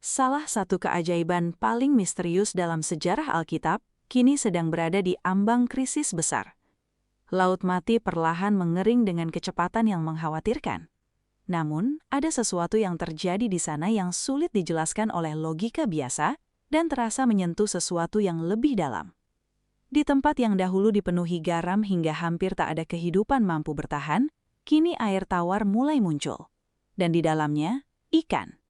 Salah satu keajaiban paling misterius dalam sejarah Alkitab kini sedang berada di ambang krisis besar. Laut Mati perlahan mengering dengan kecepatan yang mengkhawatirkan. Namun, ada sesuatu yang terjadi di sana yang sulit dijelaskan oleh logika biasa dan terasa menyentuh sesuatu yang lebih dalam. Di tempat yang dahulu dipenuhi garam hingga hampir tak ada kehidupan mampu bertahan, kini air tawar mulai muncul. Dan di dalamnya, ikan.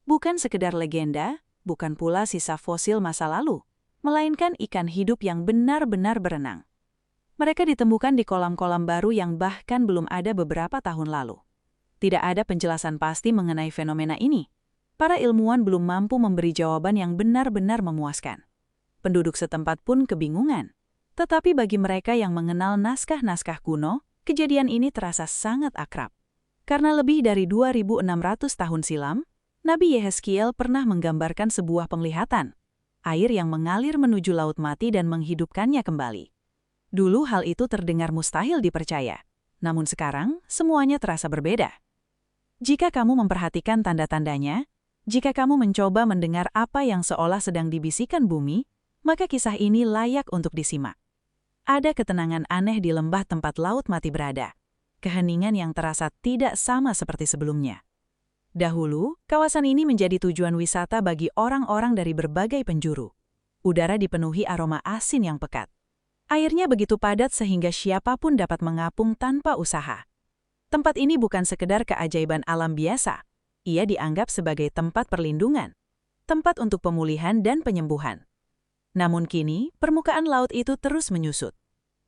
Bukan sekedar legenda, bukan pula sisa fosil masa lalu, melainkan ikan hidup yang benar-benar berenang. Mereka ditemukan di kolam-kolam baru yang bahkan belum ada beberapa tahun lalu. Tidak ada penjelasan pasti mengenai fenomena ini. Para ilmuwan belum mampu memberi jawaban yang benar-benar memuaskan. Penduduk setempat pun kebingungan. Tetapi bagi mereka yang mengenal naskah-naskah kuno, kejadian ini terasa sangat akrab. Karena lebih dari 2.600 tahun silam, Nabi Yehezkiel pernah menggambarkan sebuah penglihatan, air yang mengalir menuju Laut Mati dan menghidupkannya kembali. Dulu hal itu terdengar mustahil dipercaya, namun sekarang semuanya terasa berbeda. Jika kamu memperhatikan tanda-tandanya, jika kamu mencoba mendengar apa yang seolah sedang dibisikkan bumi, maka kisah ini layak untuk disimak. Ada ketenangan aneh di lembah tempat Laut Mati berada, keheningan yang terasa tidak sama seperti sebelumnya. Dahulu, kawasan ini menjadi tujuan wisata bagi orang-orang dari berbagai penjuru. Udara dipenuhi aroma asin yang pekat. Airnya begitu padat sehingga siapapun dapat mengapung tanpa usaha. Tempat ini bukan sekedar keajaiban alam biasa. Ia dianggap sebagai tempat perlindungan, tempat untuk pemulihan dan penyembuhan. Namun kini, permukaan laut itu terus menyusut.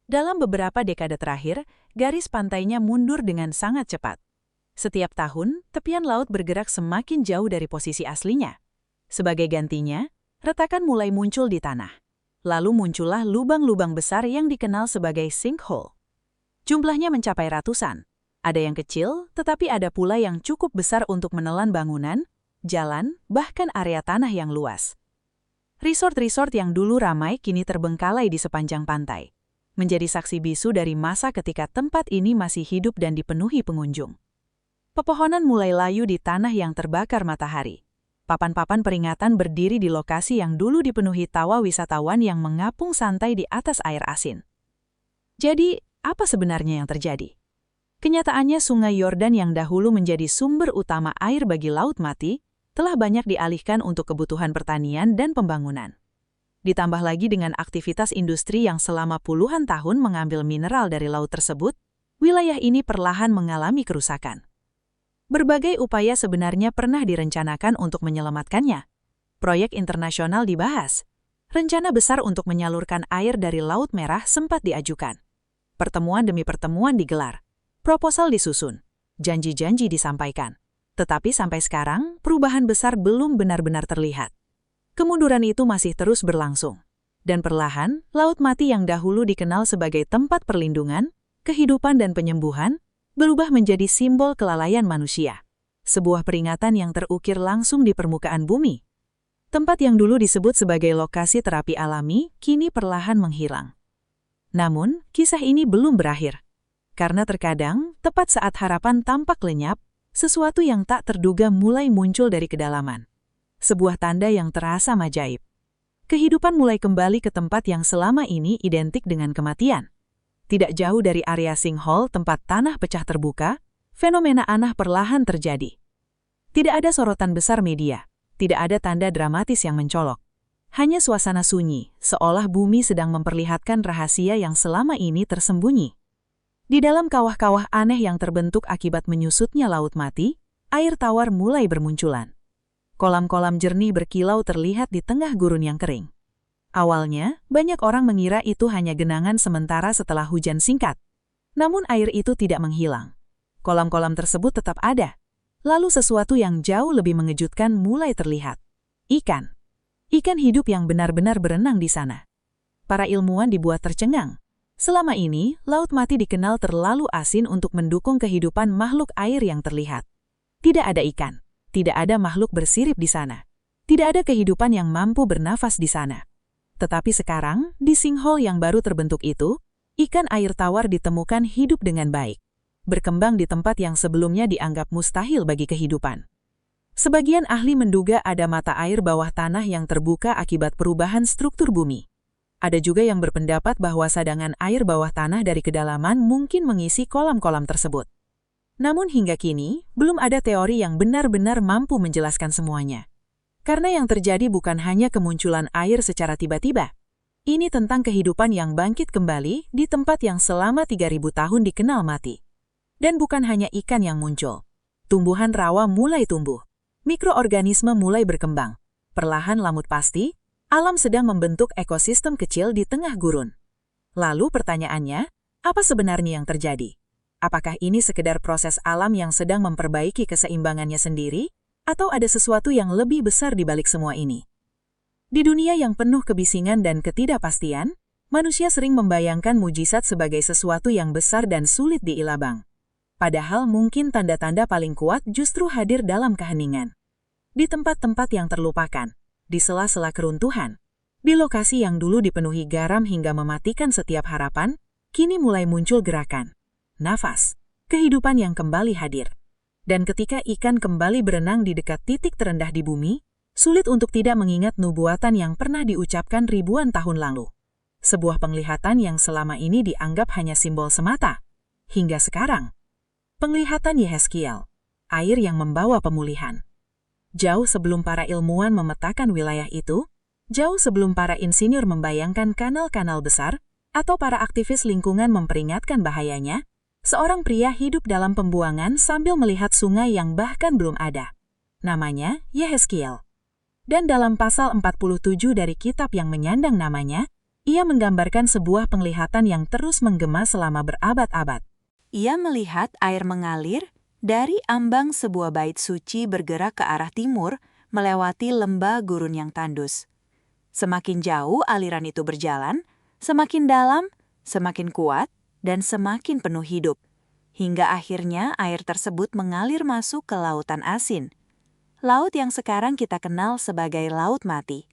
Dalam beberapa dekade terakhir, garis pantainya mundur dengan sangat cepat. Setiap tahun, tepian laut bergerak semakin jauh dari posisi aslinya. Sebagai gantinya, retakan mulai muncul di tanah. Lalu muncullah lubang-lubang besar yang dikenal sebagai sinkhole. Jumlahnya mencapai ratusan. Ada yang kecil, tetapi ada pula yang cukup besar untuk menelan bangunan, jalan, bahkan area tanah yang luas. Resort-resort yang dulu ramai kini terbengkalai di sepanjang pantai. Menjadi saksi bisu dari masa ketika tempat ini masih hidup dan dipenuhi pengunjung. Pepohonan mulai layu di tanah yang terbakar matahari. Papan-papan peringatan berdiri di lokasi yang dulu dipenuhi tawa wisatawan yang mengapung santai di atas air asin. Jadi, apa sebenarnya yang terjadi? Kenyataannya Sungai Yordan yang dahulu menjadi sumber utama air bagi Laut Mati, telah banyak dialihkan untuk kebutuhan pertanian dan pembangunan. Ditambah lagi dengan aktivitas industri yang selama puluhan tahun mengambil mineral dari laut tersebut, wilayah ini perlahan mengalami kerusakan. Berbagai upaya sebenarnya pernah direncanakan untuk menyelamatkannya. Proyek internasional dibahas. Rencana besar untuk menyalurkan air dari Laut Merah sempat diajukan. Pertemuan demi pertemuan digelar. Proposal disusun. Janji-janji disampaikan. Tetapi sampai sekarang, perubahan besar belum benar-benar terlihat. Kemunduran itu masih terus berlangsung. Dan perlahan, Laut Mati yang dahulu dikenal sebagai tempat perlindungan, kehidupan dan penyembuhan, berubah menjadi simbol kelalaian manusia. Sebuah peringatan yang terukir langsung di permukaan bumi. Tempat yang dulu disebut sebagai lokasi terapi alami, kini perlahan menghilang. Namun, kisah ini belum berakhir. Karena terkadang, tepat saat harapan tampak lenyap, sesuatu yang tak terduga mulai muncul dari kedalaman. Sebuah tanda yang terasa majaib. Kehidupan mulai kembali ke tempat yang selama ini identik dengan kematian. Tidak jauh dari area sinkhole tempat tanah pecah terbuka, fenomena aneh perlahan terjadi. Tidak ada sorotan besar media, tidak ada tanda dramatis yang mencolok. Hanya suasana sunyi, seolah bumi sedang memperlihatkan rahasia yang selama ini tersembunyi. Di dalam kawah-kawah aneh yang terbentuk akibat menyusutnya Laut Mati, air tawar mulai bermunculan. Kolam-kolam jernih berkilau terlihat di tengah gurun yang kering. Awalnya, banyak orang mengira itu hanya genangan sementara setelah hujan singkat. Namun air itu tidak menghilang. Kolam-kolam tersebut tetap ada. Lalu sesuatu yang jauh lebih mengejutkan mulai terlihat. Ikan. Ikan hidup yang benar-benar berenang di sana. Para ilmuwan dibuat tercengang. Selama ini, Laut Mati dikenal terlalu asin untuk mendukung kehidupan makhluk air yang terlihat. Tidak ada ikan. Tidak ada makhluk bersirip di sana. Tidak ada kehidupan yang mampu bernafas di sana. Tetapi sekarang, di sinkhole yang baru terbentuk itu, ikan air tawar ditemukan hidup dengan baik. Berkembang di tempat yang sebelumnya dianggap mustahil bagi kehidupan. Sebagian ahli menduga ada mata air bawah tanah yang terbuka akibat perubahan struktur bumi. Ada juga yang berpendapat bahwa sadangan air bawah tanah dari kedalaman mungkin mengisi kolam-kolam tersebut. Namun hingga kini, belum ada teori yang benar-benar mampu menjelaskan semuanya. Karena yang terjadi bukan hanya kemunculan air secara tiba-tiba. Ini tentang kehidupan yang bangkit kembali di tempat yang selama 3.000 tahun dikenal mati. Dan bukan hanya ikan yang muncul. Tumbuhan rawa mulai tumbuh. Mikroorganisme mulai berkembang. Perlahan lamut pasti, alam sedang membentuk ekosistem kecil di tengah gurun. Lalu pertanyaannya, apa sebenarnya yang terjadi? Apakah ini sekedar proses alam yang sedang memperbaiki keseimbangannya sendiri, atau ada sesuatu yang lebih besar di balik semua ini? Di dunia yang penuh kebisingan dan ketidakpastian, manusia sering membayangkan mujizat sebagai sesuatu yang besar dan sulit diilabang. Padahal mungkin tanda-tanda paling kuat justru hadir dalam keheningan. Di tempat-tempat yang terlupakan, di sela-sela keruntuhan, di lokasi yang dulu dipenuhi garam hingga mematikan setiap harapan, kini mulai muncul gerakan, nafas, kehidupan yang kembali hadir. Dan ketika ikan kembali berenang di dekat titik terendah di bumi, sulit untuk tidak mengingat nubuatan yang pernah diucapkan ribuan tahun lalu. Sebuah penglihatan yang selama ini dianggap hanya simbol semata. Hingga sekarang, penglihatan Yehezkiel, air yang membawa pemulihan. Jauh sebelum para ilmuwan memetakan wilayah itu, jauh sebelum para insinyur membayangkan kanal-kanal besar, atau para aktivis lingkungan memperingatkan bahayanya, seorang pria hidup dalam pembuangan sambil melihat sungai yang bahkan belum ada. Namanya Yehezkiel. Dan dalam pasal 47 dari kitab yang menyandang namanya, ia menggambarkan sebuah penglihatan yang terus menggema selama berabad-abad. Ia melihat air mengalir dari ambang sebuah bait suci bergerak ke arah timur, melewati lembah gurun yang tandus. Semakin jauh aliran itu berjalan, semakin dalam, semakin kuat, dan semakin penuh hidup. Hingga akhirnya air tersebut mengalir masuk ke lautan asin. Laut yang sekarang kita kenal sebagai Laut Mati.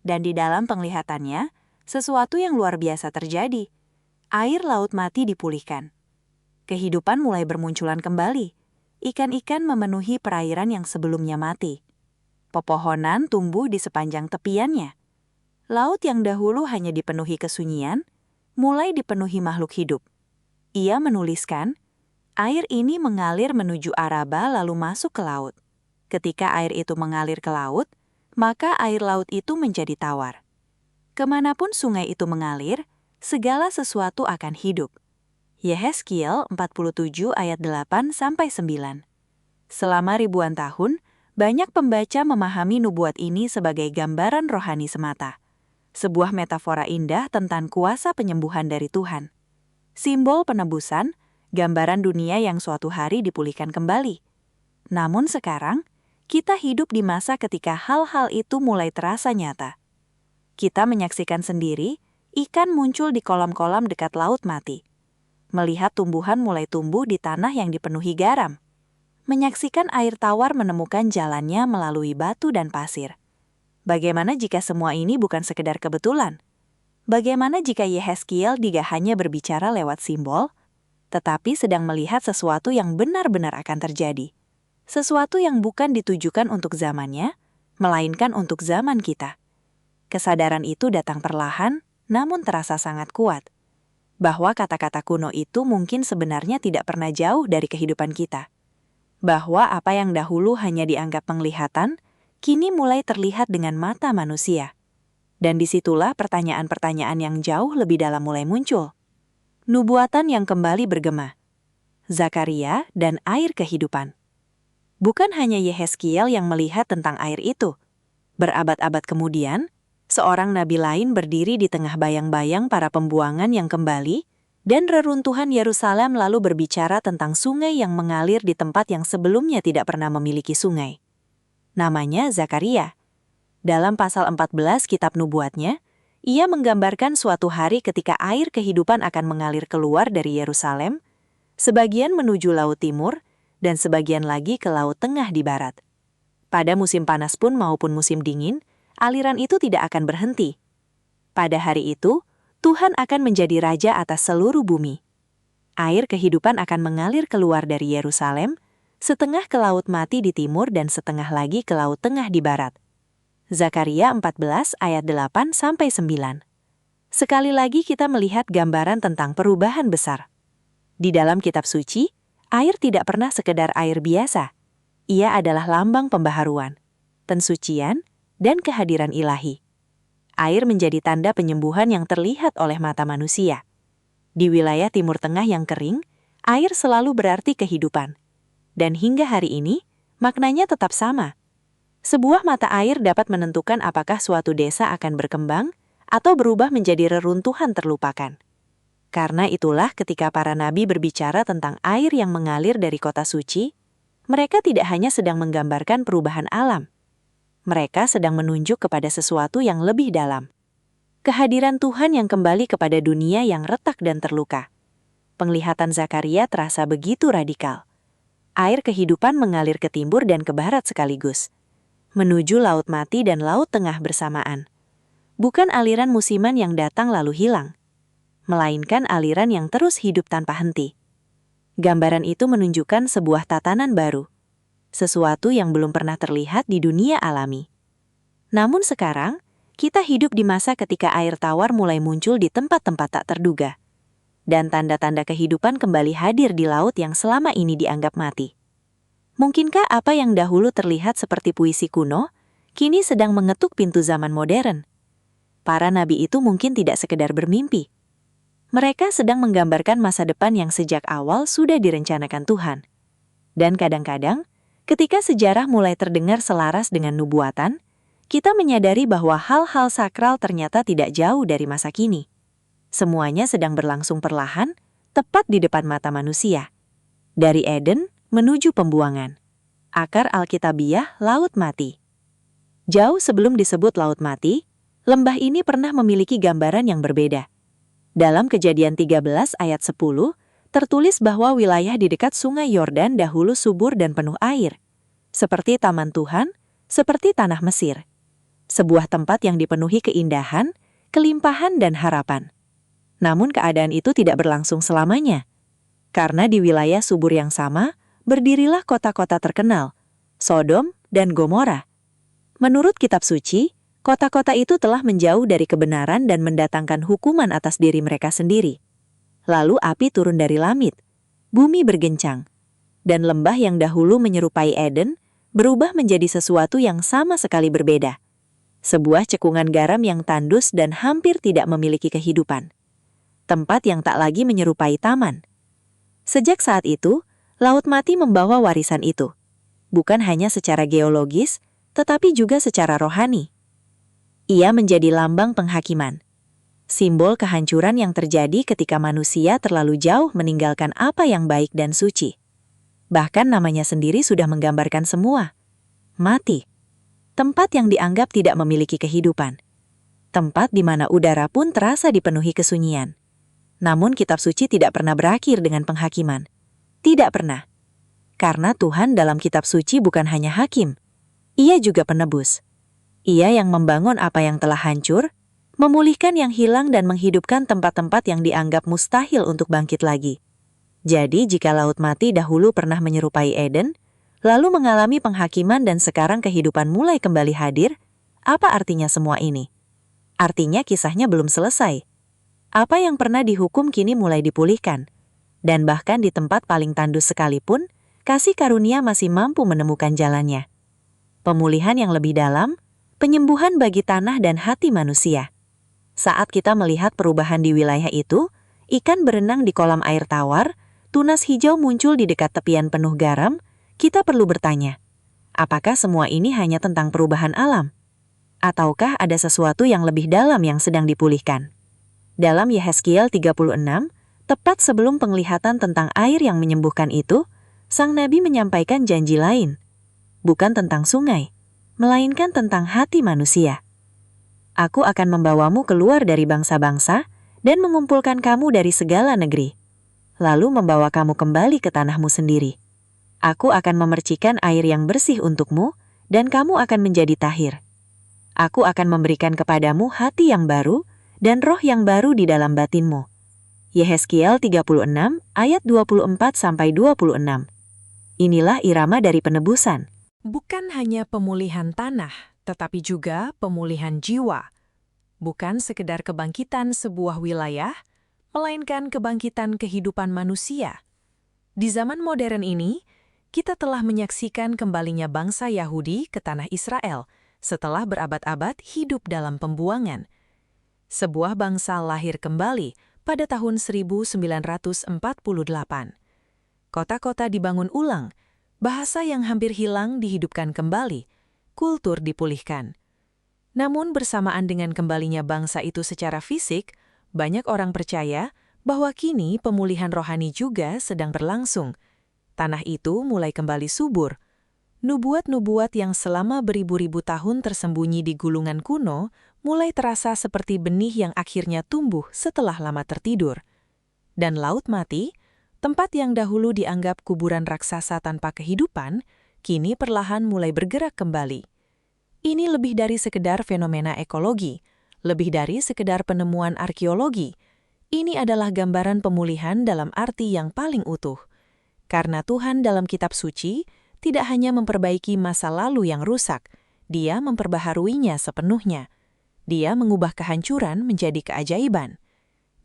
Dan di dalam penglihatannya, sesuatu yang luar biasa terjadi. Air Laut Mati dipulihkan. Kehidupan mulai bermunculan kembali. Ikan-ikan memenuhi perairan yang sebelumnya mati. Pepohonan tumbuh di sepanjang tepiannya. Laut yang dahulu hanya dipenuhi kesunyian, mulai dipenuhi makhluk hidup. Ia menuliskan, air ini mengalir menuju Araba lalu masuk ke laut. Ketika air itu mengalir ke laut, maka air laut itu menjadi tawar. Kemanapun sungai itu mengalir, segala sesuatu akan hidup. Yehezkiel 47 ayat 8-9. Selama ribuan tahun, banyak pembaca memahami nubuat ini sebagai gambaran rohani semata. Sebuah metafora indah tentang kuasa penyembuhan dari Tuhan. Simbol penebusan, gambaran dunia yang suatu hari dipulihkan kembali. Namun sekarang, kita hidup di masa ketika hal-hal itu mulai terasa nyata. Kita menyaksikan sendiri, ikan muncul di kolam-kolam dekat Laut Mati. Melihat tumbuhan mulai tumbuh di tanah yang dipenuhi garam. Menyaksikan air tawar menemukan jalannya melalui batu dan pasir. Bagaimana jika semua ini bukan sekedar kebetulan? Bagaimana jika Yehezkiel tidak hanya berbicara lewat simbol, tetapi sedang melihat sesuatu yang benar-benar akan terjadi? Sesuatu yang bukan ditujukan untuk zamannya, melainkan untuk zaman kita. Kesadaran itu datang perlahan, namun terasa sangat kuat. Bahwa kata-kata kuno itu mungkin sebenarnya tidak pernah jauh dari kehidupan kita. Bahwa apa yang dahulu hanya dianggap penglihatan, kini mulai terlihat dengan mata manusia. Dan disitulah pertanyaan-pertanyaan yang jauh lebih dalam mulai muncul. Nubuatan yang kembali bergema. Zakaria dan air kehidupan. Bukan hanya Yehezkiel yang melihat tentang air itu. Berabad-abad kemudian, seorang nabi lain berdiri di tengah bayang-bayang para pembuangan yang kembali, dan reruntuhan Yerusalem lalu berbicara tentang sungai yang mengalir di tempat yang sebelumnya tidak pernah memiliki sungai. Namanya Zakaria. Dalam pasal 14 kitab nubuatnya, ia menggambarkan suatu hari ketika air kehidupan akan mengalir keluar dari Yerusalem, sebagian menuju Laut Timur, dan sebagian lagi ke Laut Tengah di barat. Pada musim panas pun maupun musim dingin, aliran itu tidak akan berhenti. Pada hari itu, Tuhan akan menjadi raja atas seluruh bumi. Air kehidupan akan mengalir keluar dari Yerusalem, setengah ke Laut Mati di timur dan setengah lagi ke Laut Tengah di barat. Zakaria 14 ayat 8-9. Sekali lagi kita melihat gambaran tentang perubahan besar. Di dalam kitab suci, air tidak pernah sekedar air biasa. Ia adalah lambang pembaharuan, pensucian, dan kehadiran ilahi. Air menjadi tanda penyembuhan yang terlihat oleh mata manusia. Di wilayah Timur Tengah yang kering, air selalu berarti kehidupan. Dan hingga hari ini, maknanya tetap sama. Sebuah mata air dapat menentukan apakah suatu desa akan berkembang atau berubah menjadi reruntuhan terlupakan. Karena itulah ketika para nabi berbicara tentang air yang mengalir dari kota suci, mereka tidak hanya sedang menggambarkan perubahan alam. Mereka sedang menunjuk kepada sesuatu yang lebih dalam. Kehadiran Tuhan yang kembali kepada dunia yang retak dan terluka. Penglihatan Zakaria terasa begitu radikal. Air kehidupan mengalir ke timur dan ke barat sekaligus, menuju Laut Mati dan Laut Tengah bersamaan. Bukan aliran musiman yang datang lalu hilang, melainkan aliran yang terus hidup tanpa henti. Gambaran itu menunjukkan sebuah tatanan baru, sesuatu yang belum pernah terlihat di dunia alami. Namun sekarang, kita hidup di masa ketika air tawar mulai muncul di tempat-tempat tak terduga, dan tanda-tanda kehidupan kembali hadir di laut yang selama ini dianggap mati. Mungkinkah apa yang dahulu terlihat seperti puisi kuno, kini sedang mengetuk pintu zaman modern? Para nabi itu mungkin tidak sekedar bermimpi. Mereka sedang menggambarkan masa depan yang sejak awal sudah direncanakan Tuhan. Dan kadang-kadang, ketika sejarah mulai terdengar selaras dengan nubuatan, kita menyadari bahwa hal-hal sakral ternyata tidak jauh dari masa kini. Semuanya sedang berlangsung perlahan, tepat di depan mata manusia. Dari Eden menuju pembuangan. Akar Alkitabiah Laut Mati. Jauh sebelum disebut Laut Mati, lembah ini pernah memiliki gambaran yang berbeda. Dalam Kejadian 13 ayat 10, tertulis bahwa wilayah di dekat sungai Yordan dahulu subur dan penuh air. Seperti taman Tuhan, seperti tanah Mesir. Sebuah tempat yang dipenuhi keindahan, kelimpahan dan harapan. Namun keadaan itu tidak berlangsung selamanya. Karena di wilayah subur yang sama, berdirilah kota-kota terkenal, Sodom dan Gomora. Menurut kitab suci, kota-kota itu telah menjauh dari kebenaran dan mendatangkan hukuman atas diri mereka sendiri. Lalu api turun dari langit, bumi bergencang, dan lembah yang dahulu menyerupai Eden berubah menjadi sesuatu yang sama sekali berbeda. Sebuah cekungan garam yang tandus dan hampir tidak memiliki kehidupan. Tempat yang tak lagi menyerupai taman. Sejak saat itu, Laut Mati membawa warisan itu. Bukan hanya secara geologis, tetapi juga secara rohani. Ia menjadi lambang penghakiman. Simbol kehancuran yang terjadi ketika manusia terlalu jauh meninggalkan apa yang baik dan suci. Bahkan namanya sendiri sudah menggambarkan semua. Mati. Tempat yang dianggap tidak memiliki kehidupan. Tempat di mana udara pun terasa dipenuhi kesunyian. Namun kitab suci tidak pernah berakhir dengan penghakiman. Tidak pernah. Karena Tuhan dalam kitab suci bukan hanya hakim. Ia juga penebus. Ia yang membangun apa yang telah hancur, memulihkan yang hilang dan menghidupkan tempat-tempat yang dianggap mustahil untuk bangkit lagi. Jadi jika Laut Mati dahulu pernah menyerupai Eden, lalu mengalami penghakiman dan sekarang kehidupan mulai kembali hadir, apa artinya semua ini? Artinya kisahnya belum selesai. Apa yang pernah dihukum kini mulai dipulihkan. Dan bahkan di tempat paling tandus sekalipun, kasih karunia masih mampu menemukan jalannya. Pemulihan yang lebih dalam, penyembuhan bagi tanah dan hati manusia. Saat kita melihat perubahan di wilayah itu, ikan berenang di kolam air tawar, tunas hijau muncul di dekat tepian penuh garam, kita perlu bertanya, apakah semua ini hanya tentang perubahan alam? Ataukah ada sesuatu yang lebih dalam yang sedang dipulihkan? Dalam Yehezkiel 36, tepat sebelum penglihatan tentang air yang menyembuhkan itu, sang nabi menyampaikan janji lain. Bukan tentang sungai, melainkan tentang hati manusia. Aku akan membawamu keluar dari bangsa-bangsa dan mengumpulkan kamu dari segala negeri. Lalu membawa kamu kembali ke tanahmu sendiri. Aku akan memercikan air yang bersih untukmu, dan kamu akan menjadi tahir. Aku akan memberikan kepadamu hati yang baru dan roh yang baru di dalam batinmu. Yehezkiel 36 ayat 24-26. Inilah irama dari penebusan. Bukan hanya pemulihan tanah, tetapi juga pemulihan jiwa. Bukan sekedar kebangkitan sebuah wilayah, melainkan kebangkitan kehidupan manusia. Di zaman modern ini, kita telah menyaksikan kembalinya bangsa Yahudi ke tanah Israel setelah berabad-abad hidup dalam pembuangan. Sebuah bangsa lahir kembali pada tahun 1948. Kota-kota dibangun ulang, bahasa yang hampir hilang dihidupkan kembali, kultur dipulihkan. Namun bersamaan dengan kembalinya bangsa itu secara fisik, banyak orang percaya bahwa kini pemulihan rohani juga sedang berlangsung. Tanah itu mulai kembali subur. Nubuat-nubuat yang selama beribu-ribu tahun tersembunyi di gulungan kuno mulai terasa seperti benih yang akhirnya tumbuh setelah lama tertidur. Dan Laut Mati, tempat yang dahulu dianggap kuburan raksasa tanpa kehidupan, kini perlahan mulai bergerak kembali. Ini lebih dari sekedar fenomena ekologi, lebih dari sekedar penemuan arkeologi. Ini adalah gambaran pemulihan dalam arti yang paling utuh. Karena Tuhan dalam kitab suci tidak hanya memperbaiki masa lalu yang rusak, Dia memperbaharuinya sepenuhnya. Dia mengubah kehancuran menjadi keajaiban.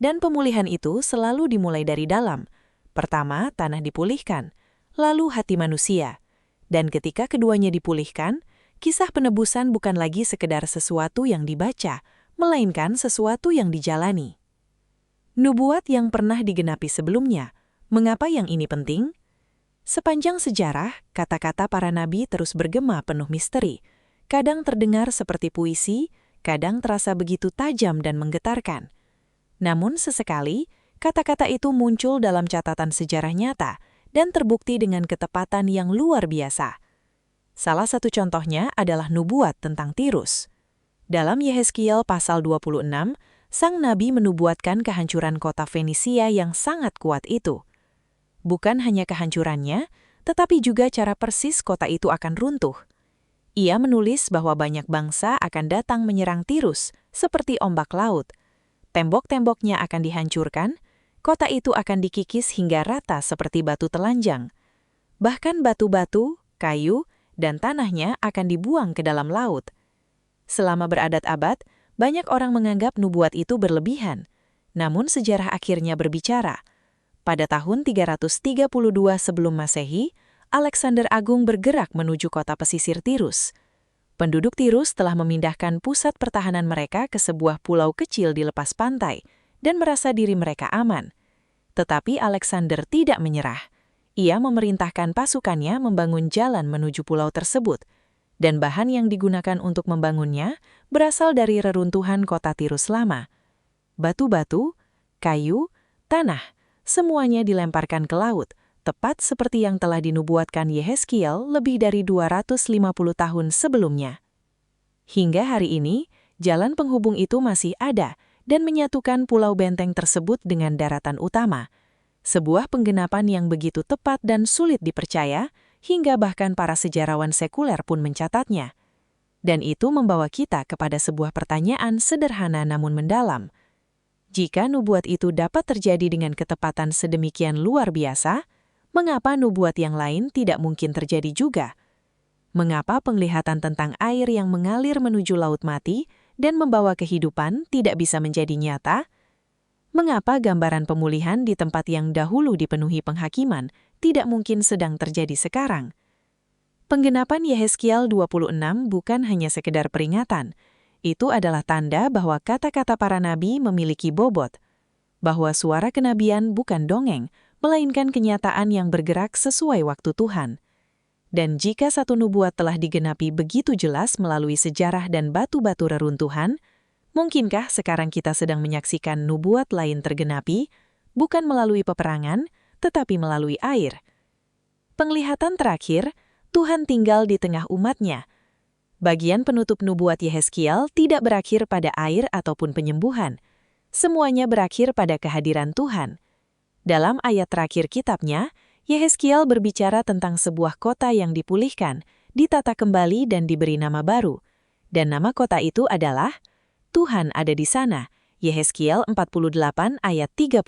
Dan pemulihan itu selalu dimulai dari dalam. Pertama, tanah dipulihkan, lalu hati manusia. Dan ketika keduanya dipulihkan, kisah penebusan bukan lagi sekedar sesuatu yang dibaca, melainkan sesuatu yang dijalani. Nubuat yang pernah digenapi sebelumnya. Mengapa yang ini penting? Sepanjang sejarah, kata-kata para nabi terus bergema penuh misteri. Kadang terdengar seperti puisi, kadang terasa begitu tajam dan menggetarkan. Namun sesekali, kata-kata itu muncul dalam catatan sejarah nyata dan terbukti dengan ketepatan yang luar biasa. Salah satu contohnya adalah nubuat tentang Tirus. Dalam Yehezkiel pasal 26, sang nabi menubuatkan kehancuran kota Fenisia yang sangat kuat itu. Bukan hanya kehancurannya, tetapi juga cara persis kota itu akan runtuh. Ia menulis bahwa banyak bangsa akan datang menyerang Tirus, seperti ombak laut. Tembok-temboknya akan dihancurkan, kota itu akan dikikis hingga rata seperti batu telanjang. Bahkan batu-batu, kayu, dan tanahnya akan dibuang ke dalam laut. Selama berabad-abad, banyak orang menganggap nubuat itu berlebihan. Namun sejarah akhirnya berbicara. Pada tahun 332 sebelum Masehi, Alexander Agung bergerak menuju kota pesisir Tirus. Penduduk Tirus telah memindahkan pusat pertahanan mereka ke sebuah pulau kecil di lepas pantai dan merasa diri mereka aman. Tetapi Alexander tidak menyerah. Ia memerintahkan pasukannya membangun jalan menuju pulau tersebut, dan bahan yang digunakan untuk membangunnya berasal dari reruntuhan kota Tirus lama. Batu-batu, kayu, tanah, semuanya dilemparkan ke laut, tepat seperti yang telah dinubuatkan Yehezkiel lebih dari 250 tahun sebelumnya. Hingga hari ini, jalan penghubung itu masih ada dan menyatukan pulau benteng tersebut dengan daratan utama. Sebuah penggenapan yang begitu tepat dan sulit dipercaya, hingga bahkan para sejarawan sekuler pun mencatatnya. Dan itu membawa kita kepada sebuah pertanyaan sederhana namun mendalam. Jika nubuat itu dapat terjadi dengan ketepatan sedemikian luar biasa, mengapa nubuat yang lain tidak mungkin terjadi juga? Mengapa penglihatan tentang air yang mengalir menuju Laut Mati dan membawa kehidupan tidak bisa menjadi nyata? Mengapa gambaran pemulihan di tempat yang dahulu dipenuhi penghakiman tidak mungkin sedang terjadi sekarang? Penggenapan Yehezkiel 26 bukan hanya sekedar peringatan. Itu adalah tanda bahwa kata-kata para nabi memiliki bobot, bahwa suara kenabian bukan dongeng, melainkan kenyataan yang bergerak sesuai waktu Tuhan. Dan jika satu nubuat telah digenapi begitu jelas melalui sejarah dan batu-batu reruntuhan, mungkinkah sekarang kita sedang menyaksikan nubuat lain tergenapi, bukan melalui peperangan, tetapi melalui air? Penglihatan terakhir, Tuhan tinggal di tengah umat-Nya. Bagian penutup nubuat Yehezkiel tidak berakhir pada air ataupun penyembuhan. Semuanya berakhir pada kehadiran Tuhan. Dalam ayat terakhir kitabnya, Yehezkiel berbicara tentang sebuah kota yang dipulihkan, ditata kembali dan diberi nama baru. Dan nama kota itu adalah Tuhan ada di sana. Yehezkiel 48 ayat 35.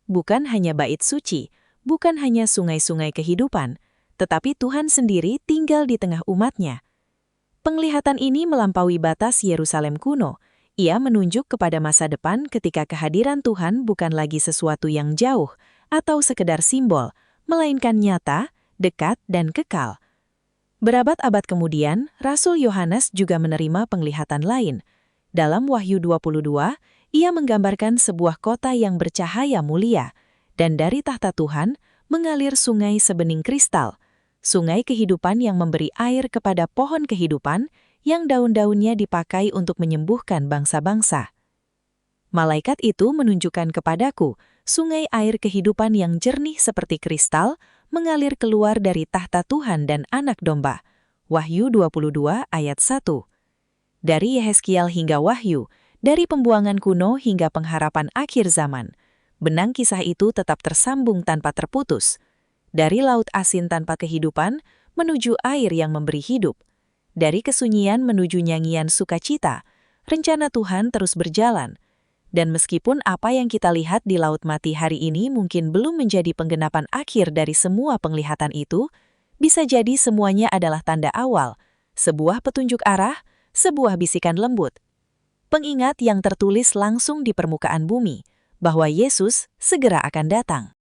Bukan hanya bait suci, bukan hanya sungai-sungai kehidupan, tetapi Tuhan sendiri tinggal di tengah umat-Nya. Penglihatan ini melampaui batas Yerusalem kuno. Ia menunjuk kepada masa depan ketika kehadiran Tuhan bukan lagi sesuatu yang jauh atau sekedar simbol, melainkan nyata, dekat, dan kekal. Berabad-abad kemudian, Rasul Yohanes juga menerima penglihatan lain. Dalam Wahyu 22, ia menggambarkan sebuah kota yang bercahaya mulia, dan dari tahta Tuhan mengalir sungai sebening kristal, sungai kehidupan yang memberi air kepada pohon kehidupan yang daun-daunnya dipakai untuk menyembuhkan bangsa-bangsa. Malaikat itu menunjukkan kepadaku sungai air kehidupan yang jernih seperti kristal mengalir keluar dari tahta Tuhan dan Anak Domba. Wahyu 22 ayat 1. Dari Yehezkiel hingga Wahyu, dari pembuangan kuno hingga pengharapan akhir zaman, benang kisah itu tetap tersambung tanpa terputus. Dari laut asin tanpa kehidupan menuju air yang memberi hidup. Dari kesunyian menuju nyanyian sukacita, rencana Tuhan terus berjalan. Dan meskipun apa yang kita lihat di Laut Mati hari ini mungkin belum menjadi penggenapan akhir dari semua penglihatan itu, bisa jadi semuanya adalah tanda awal, sebuah petunjuk arah, sebuah bisikan lembut. Pengingat yang tertulis langsung di permukaan bumi, bahwa Yesus segera akan datang.